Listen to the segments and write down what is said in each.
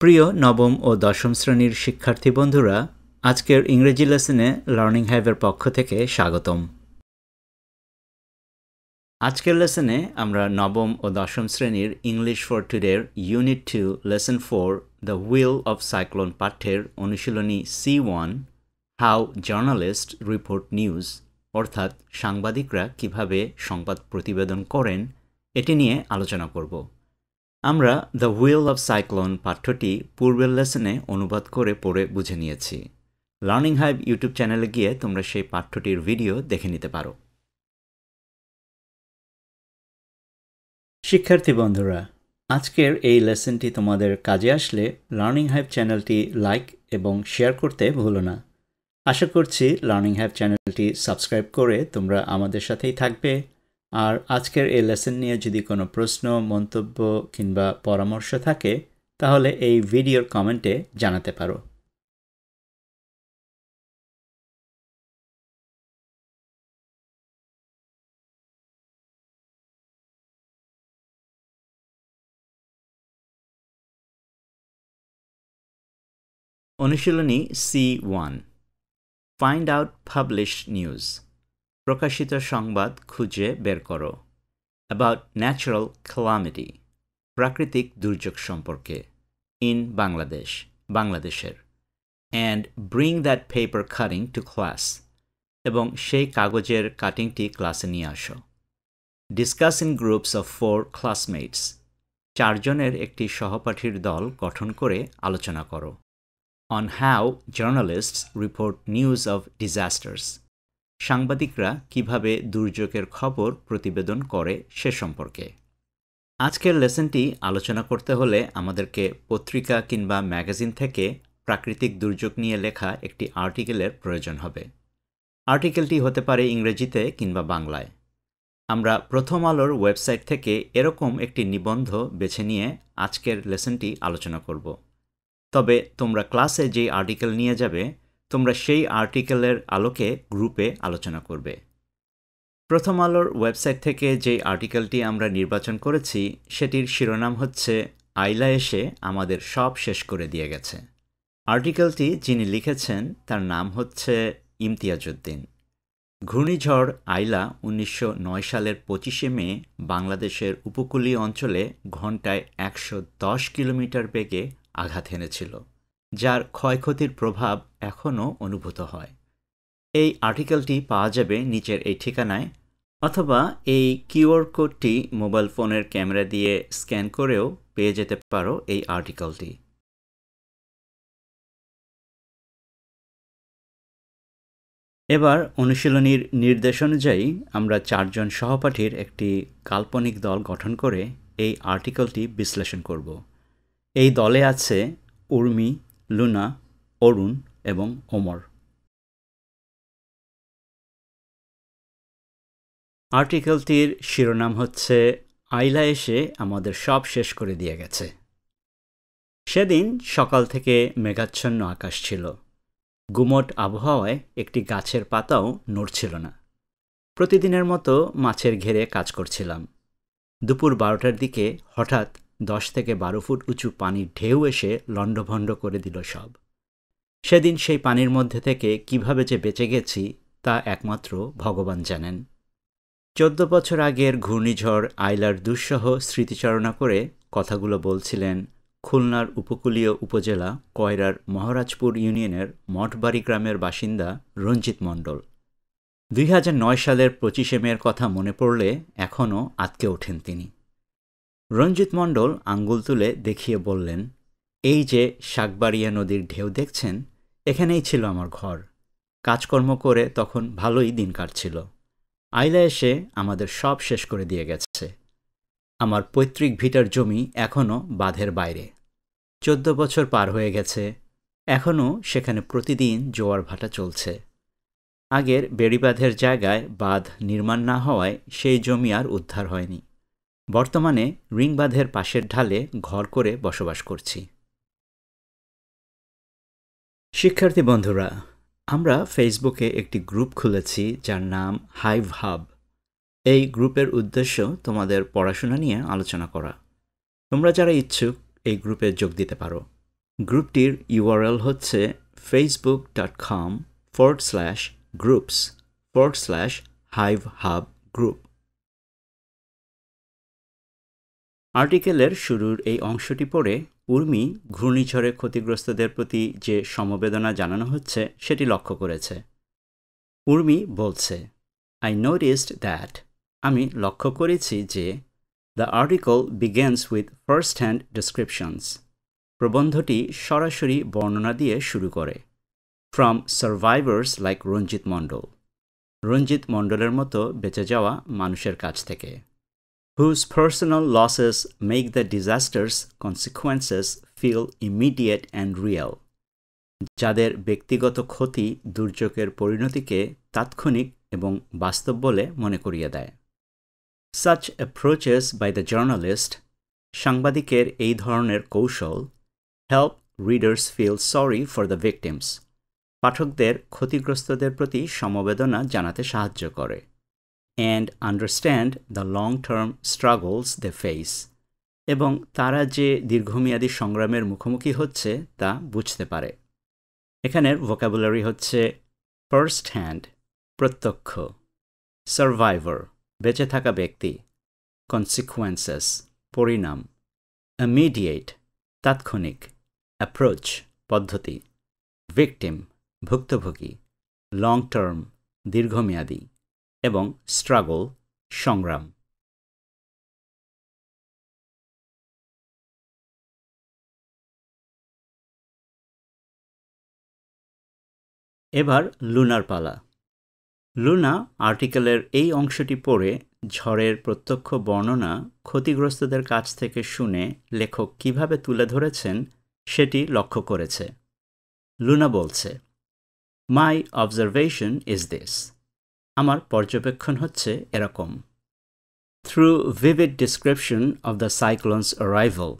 প্রিয় নবম ও দশম শ্রেণীর শিক্ষার্থী বন্ধুরা, আজকের ইংরেজি লেসনে লার্নিং হাইভের পক্ষ থেকে স্বাগতম। আজকের লেসনে আমরা নবম ও দশম শ্রেণীর ইংলিশ ফর টুডের unit 2 lesson 4 the wheel of cyclone পাঠ্যের অনুশীলনী C1 how journalist report news অর্থাৎ সাংবাদিকরা কিভাবে সংবাদ প্রতিবেদন করেন এটি নিয়ে আলোচনা করব। আমরা দ্য হুইল অফ সাইক্লোন পাঠ্যটি পূর্বের লেসনে অনুবাদ করে পড়ে বুঝে নিয়েছি। লার্নিং হাইভ ইউটিউব চ্যানেলে গিয়ে তোমরা সেই পাঠ্যটির ভিডিও দেখে নিতে পারো। শিক্ষার্থী বন্ধুরা, আজকের এই লেসনটি তোমাদের কাজে আসলে লার্নিং হাইভ চ্যানেলটি লাইক এবং শেয়ার করতে ভুলো না। আশা করছি লার্নিং হাইভ চ্যানেলটি সাবস্ক্রাইব করে তোমরা আমাদের সাথেই থাকবে। আর আজকের এই লেসন নিয়ে যদি কোনো প্রশ্ন, মন্তব্য কিংবা পরামর্শ থাকে তাহলে এই ভিডিওর কমেন্টে জানাতে পারো। অনুশীলনী C1 find out published news প্রকাশিত সংবাদ খুঁজে বের করো। অ্যাবাউট ন্যাচারাল ক্যালামিটি প্রাকৃতিক দুর্যোগ সম্পর্কে ইন বাংলাদেশ বাংলাদেশের and bring that paper cutting to class এবং সেই কাগজের কাটিংটি ক্লাসে নিয়ে আসো। Discuss in groups of 4 classmates চারজনের একটি সহপাঠীর দল গঠন করে আলোচনা করো। On how journalists report news of disasters সাংবাদিকরা কিভাবে দুর্যোগের খবর প্রতিবেদন করে সে সম্পর্কে। আজকের লেসনটি আলোচনা করতে হলে আমাদেরকে পত্রিকা কিংবা ম্যাগাজিন থেকে প্রাকৃতিক দুর্যোগ নিয়ে লেখা একটি আর্টিকেলের প্রয়োজন হবে। আর্টিকেলটি হতে পারে ইংরেজিতে কিংবা বাংলায়। আমরা প্রথম আলোর ওয়েবসাইট থেকে এরকম একটি নিবন্ধ বেছে নিয়ে আজকের লেসনটি আলোচনা করব। তবে তোমরা ক্লাসে যেই আর্টিকেল নিয়ে যাবে তোমরা সেই আর্টিকেলের আলোকে গ্রুপে আলোচনা করবে। প্রথম আলোর ওয়েবসাইট থেকে যেই আর্টিকেলটি আমরা নির্বাচন করেছি সেটির শিরোনাম হচ্ছে আইলা এসে আমাদের সব শেষ করে দিয়ে গেছে। আর্টিকেলটি যিনি লিখেছেন তার নাম হচ্ছে ইমতিয়াজ উদ্দিন। ঘূর্ণিঝড় আইলা 1909 সালের 25শে মে বাংলাদেশের উপকূলীয় অঞ্চলে ঘণ্টায় 110 কিলোমিটার বেগে আঘাত এনেছিল, যার ক্ষয়ক্ষতির প্রভাব এখনও অনুভূত হয়। এই আর্টিকেলটি পাওয়া যাবে নিচের এই ঠিকানায়, অথবা এই কিউআর কোডটি মোবাইল ফোনের ক্যামেরা দিয়ে স্ক্যান করেও পেয়ে যেতে পারো এই আর্টিকেলটি। এবার অনুশীলনীর নির্দেশ অনুযায়ী আমরা চারজন সহপাঠীর একটি কাল্পনিক দল গঠন করে এই আর্টিকেলটি বিশ্লেষণ করব। এই দলে আছে উর্মি, লুনা, অরুণ এবং ওমর। আর্টিকেলটির শিরোনাম হচ্ছে আইলা এসে আমাদের সব শেষ করে দিয়ে গেছে। সেদিন সকাল থেকে মেঘাচ্ছন্ন আকাশ ছিল। গুমট আবহাওয়ায় একটি গাছের পাতাও নড়ছিল না। প্রতিদিনের মতো মাছের ঘেরে কাজ করছিলাম। দুপুর 12টার দিকে হঠাৎ 10 থেকে 12 ফুট উঁচু পানির ঢেউ এসে লণ্ডভণ্ড করে দিল সব। সেদিন সেই পানির মধ্যে থেকে কিভাবে যে বেঁচে গেছি তা একমাত্র ভগবান জানেন। 14 বছর আগের ঘূর্ণিঝড় আইলার দুঃসহ স্মৃতিচারণা করে কথাগুলো বলছিলেন খুলনার উপকূলীয় উপজেলা কয়রার মহারাজপুর ইউনিয়নের মঠবাড়ি গ্রামের বাসিন্দা রঞ্জিত মণ্ডল। 2009 সালের 25শে মের কথা মনে পড়লে এখনও আঁতকে ওঠেন তিনি। রঞ্জিত মণ্ডল আঙ্গুল তুলে দেখিয়ে বললেন, এই যে শাকবাড়িয়া নদীর ঢেউ দেখছেন, এখানেই ছিল আমার ঘর। কাজকর্ম করে তখন ভালোই দিন কাটছিল। আইলা এসে আমাদের সব শেষ করে দিয়ে গেছে। আমার পৈতৃক ভিটার জমি এখনও বাঁধের বাইরে। 14 বছর পার হয়ে গেছে, এখনও সেখানে প্রতিদিন জোয়ার ভাটা চলছে। আগের বেড়িবাঁধের জায়গায় বাঁধ নির্মাণ না হওয়ায় সেই জমি আর উদ্ধার হয়নি। বর্তমানে রিং বাঁধের পাশের ঢালে ঘর করে বসবাস করছি। শিক্ষার্থী বন্ধুরা, আমরা ফেসবুকে একটি গ্রুপ খুলেছি যার নাম হাইভ হাব। এই গ্রুপের উদ্দেশ্য তোমাদের পড়াশোনা নিয়ে আলোচনা করা। তোমরা যারা ইচ্ছুক এই গ্রুপে যোগ দিতে পারো। গ্রুপটির URL হচ্ছে facebook.com/groups/HiveHub group। আর্টিকেলের শুরুর এই অংশটি পড়ে উর্মি ঘূর্ণিঝড়ে ক্ষতিগ্রস্তদের প্রতি যে সমবেদনা জানানো হচ্ছে সেটি লক্ষ্য করেছে। উর্মি বলছে, I noticed that, আমি লক্ষ্য করেছি যে The article begins with first-hand descriptions. প্রবন্ধটি সরাসরি বর্ণনা দিয়ে শুরু করে। From survivors like রঞ্জিত মণ্ডল, রঞ্জিত মণ্ডলের মতো বেঁচে যাওয়া মানুষের কাছ থেকে। Whose personal losses make the disaster's consequences feel immediate and real. যাদের ব্যক্তিগত ক্ষতি দুর্যোগের পরিণতিকে তাৎক্ষণিক এবং বাস্তব বলে মনে করিয়ে দেয়। Such approaches by the journalist, সাংবাদিকের এই ধরনের কৌশল, help readers feel sorry for the victims, পাঠকদের ক্ষতিগ্রস্তদের প্রতি সমবেদনা জানাতে সাহায্য করে, and understand the long-term struggles they face, এবং তারা যে দীর্ঘমেয়াদী সংগ্রামের মুখোমুখি হচ্ছে তা বুঝতে পারে। এখানের ভোকাবুলারি হচ্ছে ফার্স্ট হ্যান্ড, প্রত্যক্ষ, সার্ভাইভার, বেঁচে থাকা ব্যক্তি, কনসিকুয়েন্সেস, পরিণাম, ইমিডিয়েট, তাৎক্ষণিক, অ্যাপ্রোচ, পদ্ধতি, ভিকটিম, ভুক্তভোগী, লং টার্ম, দীর্ঘমেয়াদী, এবং স্ট্রাগল, সংগ্রাম। এবার লুনার পালা। লুনা আর্টিকেলের এই অংশটি পড়ে ঝড়ের প্রত্যক্ষ বর্ণনা ক্ষতিগ্রস্তদের কাছ থেকে শুনে লেখক কিভাবে তুলে ধরেছেন সেটি লক্ষ্য করেছে। লুনা বলছে, মাই অবজারভেশন ইজ দিস, আমার পর্যবেক্ষণ হচ্ছে এরকম। Through vivid description of the cyclones arrival,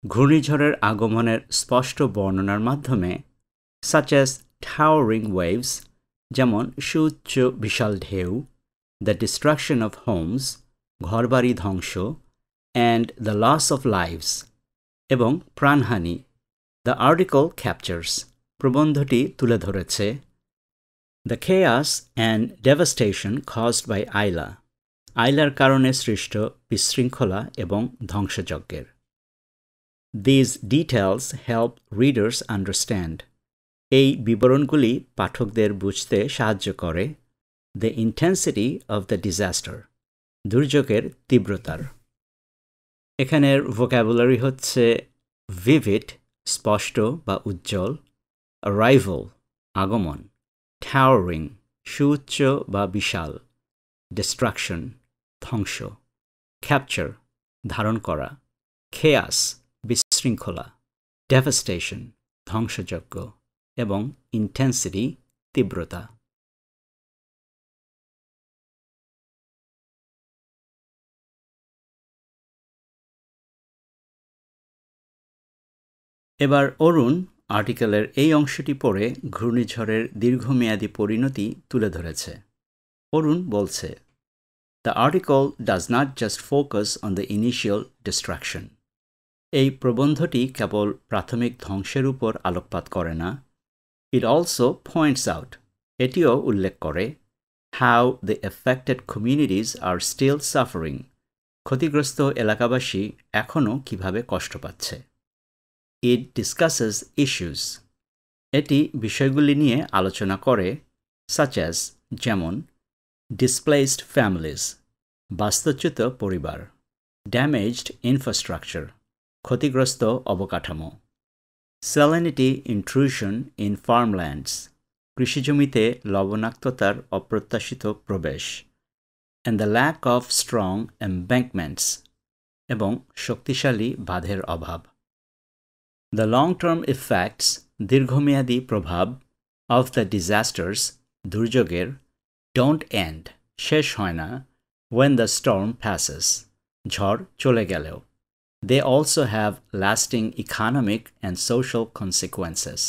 ঘূর্ণিঝড়ের আগমনের স্পষ্ট বর্ণনার মাধ্যমে, সাচ অ্যাজ টাওয়ারিং ওয়েভস, যেমন সুউচ্চ বিশাল ঢেউ, দ্য ডিস্ট্রাকশন অফ হোমস, ঘরবাড়ি ধ্বংস, and the loss of lives, এবং প্রাণহানি, দ্য আর্টিকল ক্যাপচার্স, প্রবন্ধটি তুলে ধরেছে, the chaos and devastation caused by Aila, আইলার কারণে সৃষ্ট বিশৃঙ্খলা এবং ধ্বংসযজ্ঞের। These details help readers understand, এই বিবরণগুলি পাঠকদের বুঝতে সাহায্য করে, the intensity of the disaster, দুর্যোগের তীব্রতার। এখানের ভোক্যাবুলারি হচ্ছে ভিভিড, স্পষ্ট বা উজ্জ্বল, অ্যারাইভাল, আগমন, টাওয়ারিং, সুউচ্চ বা বিশাল, ডিস্ট্রাকশন, ধ্বংস, ক্যাপচার, ধারণ করা, খেয়াস, বিশৃঙ্খলা, ডেভাস্টেশন, ধ্বংসযজ্ঞ, এবং ইন্টেন্সিটি, তীব্রতা। এবার অরুণ আর্টিকেলের এই অংশটি পড়ে ঘূর্ণিঝড়ের দীর্ঘমেয়াদী পরিণতি তুলে ধরেছে। অরুণ বলছে, the article does not just focus on the initial destruction, এই প্রবন্ধটি কেবল প্রাথমিক ধ্বংসের উপর আলোকপাত করে না, ইট অলসো পয়েন্টস আউট, এটিও উল্লেখ করে, how the affected communities are still suffering, ক্ষতিগ্রস্ত এলাকাবাসী এখনও কিভাবে কষ্ট পাচ্ছে। ইট ডিসকাসেস ইস্যুস, এটি বিষয়গুলি নিয়ে আলোচনা করে, সাচ অ্যাজ, যেমন ডিসপ্লেসড ফ্যামিলিজ, বাস্তুচ্যুত পরিবার, ড্যামেজড ইনফ্রাস্ট্রাকচার, ক্ষতিগ্রস্ত অবকাঠামো, স্যালিনিটি ইন্ট্রুশন ইন ফার্মল্যান্ডস, কৃষিজমিতে লবণাক্ততার অপ্রত্যাশিত প্রবেশ, and the lack of strong embankments, এবং শক্তিশালী বাঁধের অভাব। দ্য লং টার্ম ইফেক্টস, দীর্ঘমেয়াদী প্রভাব, অফ দ্য ডিজাস্টার্স, দুর্যোগের, ডোন্ট এন্ড, শেষ হয় না, ওয়েন দ্য স্টর্ম প্যাসেস, ঝড় চলে গেলেও, they also have lasting economic and social consequences,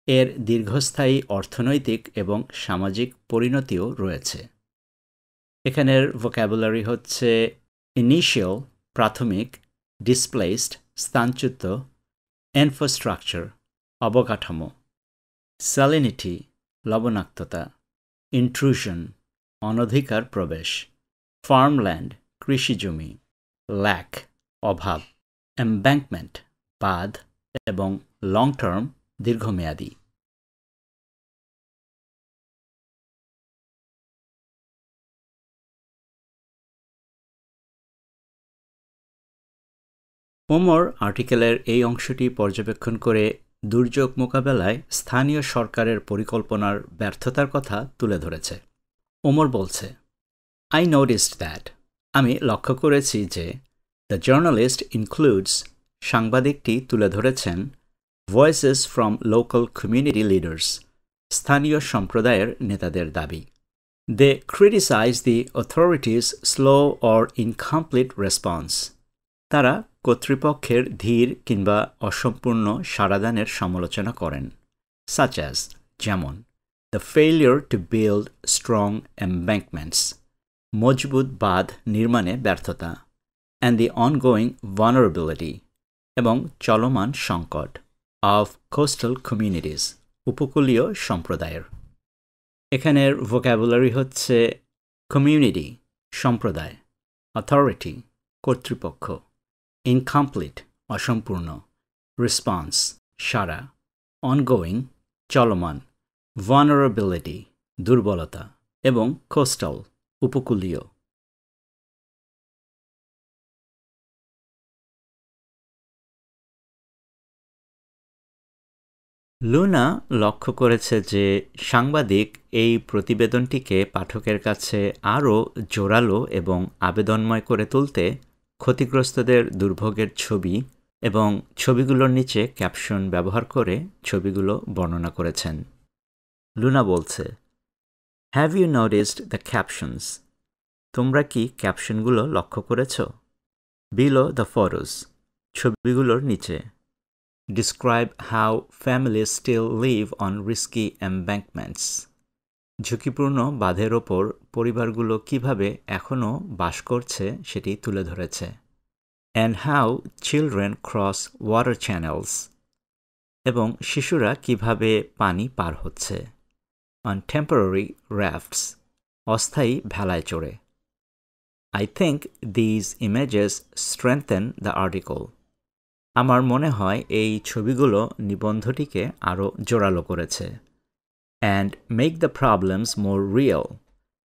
এর দীর্ঘস্থায়ী অর্থনৈতিক এবং সামাজিক পরিণতিও রয়েছে। এখানের ভোক্যাবুলারি হচ্ছে ইনিশিয়াল, প্রাথমিক, ডিসপ্লেসড, স্থানচ্যুত, ইনফ্রাস্ট্রাকচার অবকাঠামো, স্যালিনিটি লবণাক্ততা, ইন্ট্রুশন অনধিকার প্রবেশ, ফার্মল্যান্ড কৃষিজমি, ল্যাক অভাব, এমব্যাঙ্কমেন্ট বাঁধ এবং লং টার্ম দীর্ঘমেয়াদী। ওমর আর্টিকেলের এই অংশটি পর্যবেক্ষণ করে দুর্যোগ মোকাবেলায় স্থানীয় সরকারের পরিকল্পনার ব্যর্থতার কথা তুলে ধরেছে। ওমর বলছে, I noticed that আমি লক্ষ্য করেছি যে দ্য জার্নালিস্ট ইনক্লুডস সাংবাদিকটি তুলে ধরেছেন voices from local community leaders স্থানীয় সম্প্রদায়ের নেতাদের দাবি। They criticise the authorities slow or incomplete response তারা কর্তৃপক্ষের ধীর কিংবা অসম্পূর্ণ সাড়াদানের সমালোচনা করেন, such as যেমন the failure to build strong embankments মজবুত বাঁধ নির্মাণে ব্যর্থতা, অ্যান্ড দি অনগোয়িং ভালনারেবিলিটি এবং চলমান সংকট অফ কোস্টাল কমিউনিটিস উপকূলীয় সম্প্রদায়ের। এখানের ভোক্যাবুলারি হচ্ছে কমিউনিটি সম্প্রদায়, অথরিটি কর্তৃপক্ষ, ইনকমপ্লিট অসম্পূর্ণ, রেসপন্স সাড়া, অনগোয়িং চলমান, ভালনারেবিলিটি দুর্বলতা এবং কোস্টাল উপকূলীয়। লুনা লক্ষ্য করেছে যে সাংবাদিক এই প্রতিবেদনটিকে পাঠকের কাছে আরও জোরালো এবং আবেদনময় করে তুলতে ক্ষতিগ্রস্তদের দুর্ভোগের ছবি এবং ছবিগুলোর নিচে ক্যাপশন ব্যবহার করে ছবিগুলো বর্ণনা করেছেন। লুনা বলছে, have you noticed the captions তোমরা কি ক্যাপশনগুলো লক্ষ্য করেছ? বিলো দ্য ফটোস ছবিগুলোর নিচে। Describe how families still live on risky embankments ঝুঁকিপূর্ণ বাঁধের ওপর পরিবারগুলো কিভাবে এখনও বাস করছে সেটি তুলে ধরেছে। And how children cross water channels এবং শিশুরা কিভাবে পানি পার হচ্ছে। On temporary rafts অস্থায়ী ভেলায় চড়ে। I think these images strengthen the article আমার মনে হয় এই ছবিগুলো নিবন্ধটিকে আরও জোরালো করেছে। And make the problems more real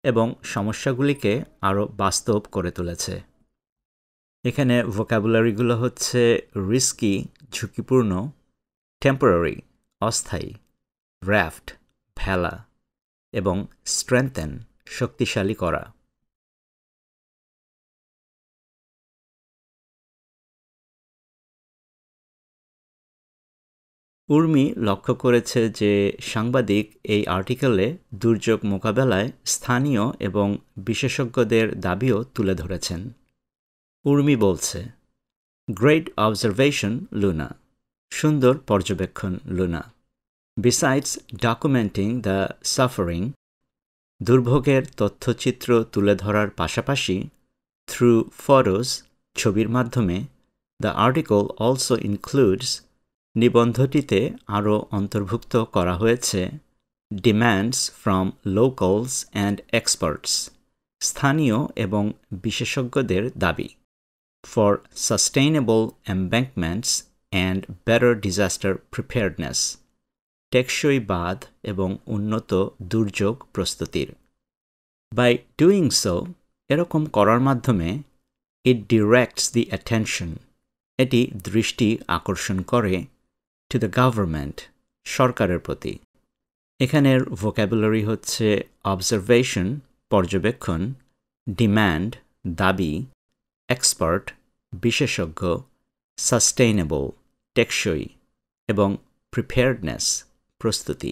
এবং সমস্যাগুলিকে আরও বাস্তব করে তুলেছে। এখানে ভোক্যাবুলারিগুলো হচ্ছে রিস্কি ঝুঁকিপূর্ণ, টেম্পোরারি অস্থায়ী, রাফট ভেলা এবং স্ট্রেংথেন শক্তিশালী করা। উর্মি লক্ষ্য করেছে যে সাংবাদিক এই আর্টিকেলে দুর্যোগ মোকাবেলায় স্থানীয় এবং বিশেষজ্ঞদের দাবিও তুলে ধরেছেন। উর্মি বলছে, গ্রেট অবজারভেশন লুনা সুন্দর পর্যবেক্ষণ লুনা। বিসাইডস ডকুমেন্টিং দ্য সাফারিং দুর্ভোগের তথ্যচিত্র তুলে ধরার পাশাপাশি থ্রু ফটোস ছবির মাধ্যমে দ্য আর্টিকেল অলসো ইনক্লুডস নিবন্ধটিতে আরও অন্তর্ভুক্ত করা হয়েছে demands from locals and experts স্থানীয় এবং বিশেষজ্ঞদের দাবি for sustainable embankments and better disaster preparedness টেকসই বাঁধ এবং উন্নত দুর্যোগ প্রস্তুতির। বাই ডুইং সো এরকম করার মাধ্যমে ইট ডিরেক্টস দি অ্যাটেনশন এটি দৃষ্টি আকর্ষণ করে টু দ্য গভর্নমেন্ট সরকারের প্রতি। এখানের ভোক্যাবুলারি হচ্ছে অবজারভেশন পর্যবেক্ষণ, ডিম্যান্ড দাবি, এক্সপার্ট বিশেষজ্ঞ, সাস্টেইনেবল টেকসই এবং প্রিপেয়ার্ডনেস প্রস্তুতি।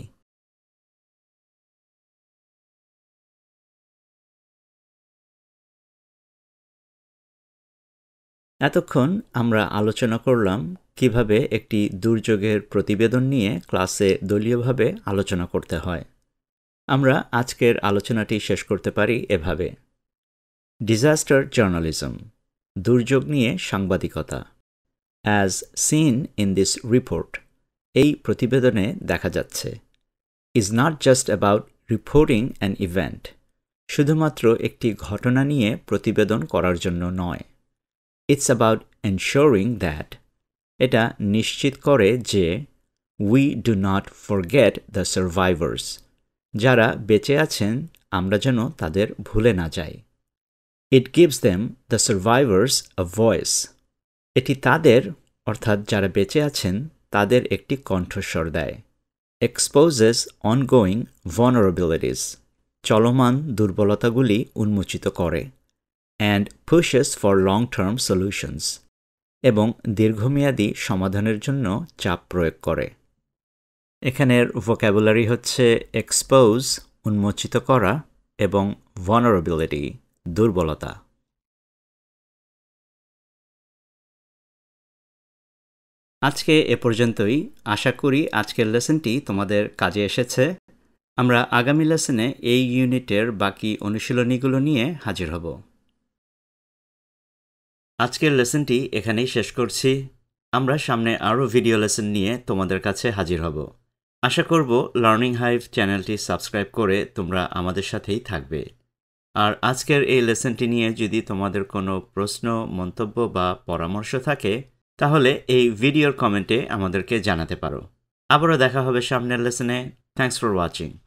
এতক্ষণ আমরা আলোচনা করলাম কিভাবে একটি দুর্যোগের প্রতিবেদন নিয়ে ক্লাসে দলীয়ভাবে আলোচনা করতে হয়। আমরা আজকের আলোচনাটি শেষ করতে পারি এভাবে। ডিজাস্টার জার্নালিজম দুর্যোগ নিয়ে সাংবাদিকতা। as seen in this report, এই প্রতিবেদনে দেখা যাচ্ছে, is not just about reporting an event, শুধুমাত্র একটি ঘটনা নিয়ে প্রতিবেদন করার জন্য নয়। It's about ensuring that, এটা নিশ্চিত করে যে we do not forget the survivors, যারা বেঁচে আছেন আমরা যেন তাদের ভুলে না যাই। It gives them, the survivors, a voice. এটি তাদের, অর্থাৎ যারা বেঁচে আছেন তাদের একটি কণ্ঠস্বর দেয়। Exposes ongoing vulnerabilities, চলমান দুর্বলতাগুলি উন্মোচিত করে। And pushes for long-term solutions, এবং দীর্ঘমেয়াদী সমাধানের জন্য চাপ প্রয়োগ করে। এখানের ভোক্যাবুলারি হচ্ছে এক্সপোজ, উন্মোচিত করা, এবং vulnerability, দুর্বলতা। আজকে এ পর্যন্তই। আশা করি আজকের লেসনটি তোমাদের কাজে এসেছে। আমরা আগামী লেসনে এই ইউনিটের বাকি অনুশীলনীগুলো নিয়ে হাজির হব। আজকের লেসনটি এখানেই শেষ করছি। আমরা সামনে আরও ভিডিও লেসন নিয়ে তোমাদের কাছে হাজির হব। আশা করব লার্নিং হাইভ চ্যানেলটি সাবস্ক্রাইব করে তোমরা আমাদের সাথেই থাকবে। আর আজকের এই লেসনটি নিয়ে যদি তোমাদের কোনো প্রশ্ন, মন্তব্য বা পরামর্শ থাকে তাহলে এই ভিডিওর কমেন্টে আমাদেরকে জানাতে পারো। আবারও দেখা হবে সামনের লেসনে। Thanks for watching.